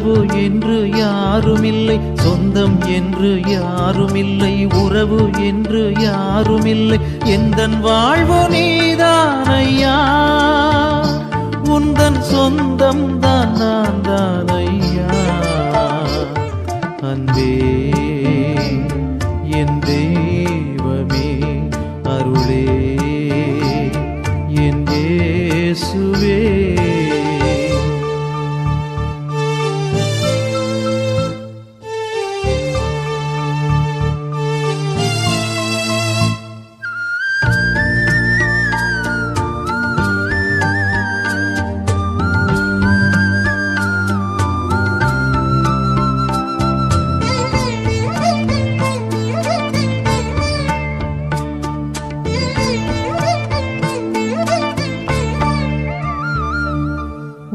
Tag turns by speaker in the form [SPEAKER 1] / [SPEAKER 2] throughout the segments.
[SPEAKER 1] உறவு என்று யாருமில்லை, சொந்தம் என்று யாருமில்லை, உறவு என்று யாருமில்லை. எந்தன் வாழ்வு நீதான் ஐயா, உந்தன் சொந்தம் தான் நான் தான் ஐயா. அன்பே என் தெய்வமே, அருளே என் இயேசுவே.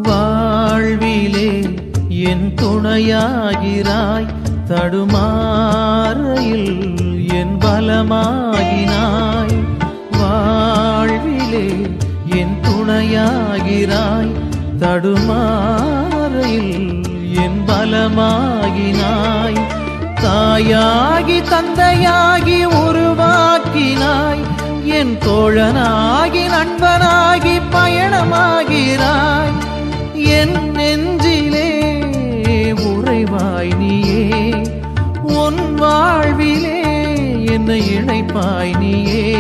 [SPEAKER 1] வாழ்விலே என் துணையாகிறாய், தடுமாறையில் என் பலமாகினாய். வாழ்விலே என் துணையாகிறாய், தடுமாறையில் என் பலமாகினாய். தாயாகி தந்தையாகி உருவாக்கினாய், என் தோழனாகி நண்பனாகி பயணமாகிறாய். என் நெஞ்சிலே உறைவாய் நீயே, உன் வாழ்விலே என்னை இணைப்பாய் நீயே.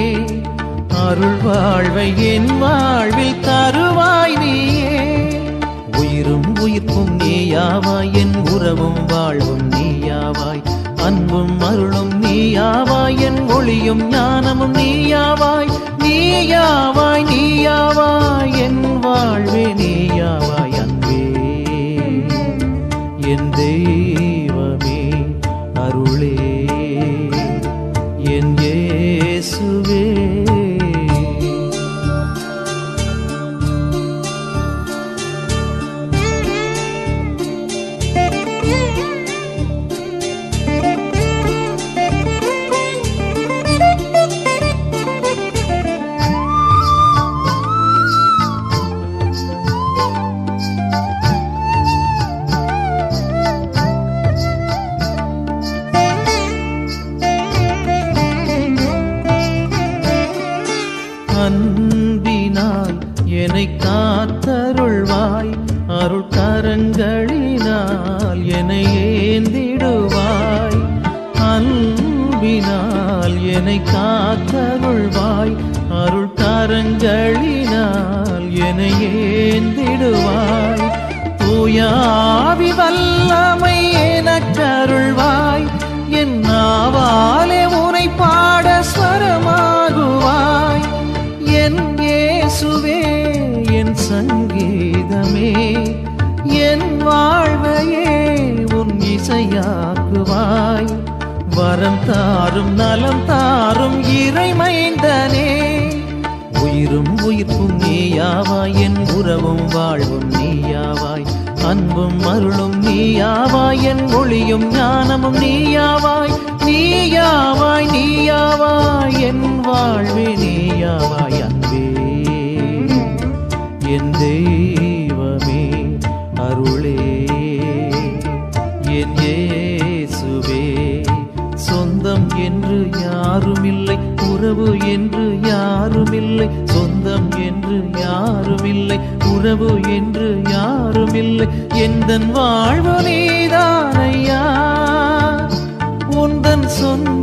[SPEAKER 1] அருள் வாழ்வை என் வாழ்வில் தருவாய் நீயே. உயிரும் உயிர்ப்பும் நீயாவாய், என் உறவும் வாழ்வும் நீயாவாய். அன்பும் அருளும் நீயாவாய், என் ஒளியும் ஞானமும் நீயாவாய். நீயாவாய் நீயாவாய் என் வாழ்வே நீயாவாய். அன்பே என் தெய்வமே, அருளே என் இயேசுவே. அன்பினால் என்னை காத்தருள்வாய், அருள் கரங்களினால் என்னை ஏந்திடுவாய். அன்பினால் என்னை காத்தருள்வாய், அருள் கரங்களினால் என்னை ஏந்திடுவாய். தூயாவி வல்லமை எனக்கருள்வாய், என் நாவாலே உனை பாட ஸ்வரமாகுவாய். என் இயேசுவே என் சங்கீதமே, என் வாழ்வையே உன் இசையாக்குவாய். வரம் தாரும் நலம் தாரும் இறைமைந்தனே, உயிரும் உயிர்ப்பும் நீயாவாய், என் உறவும் வாழ்வும் நீயாவாய். அன்பும் அருளும் நீயாவாய், என் ஒளியும் ஞானமும் நீயாவாய். நீயாவாய் நீயாவாய் என் வாழ்வே நீயாவாய். அன்பே என் தெய்வமே, அருளே என் இயேசுவே. சொந்தம் என்று யாருமில்லை, உறவு என்று யாருமில்லை, சொந்தம் என்று யாருமில்லை, உறவு என்று யாருமில்லை. எந்தன் வாழ்வு நீதான் ஐயா, உந்தன் சொந்த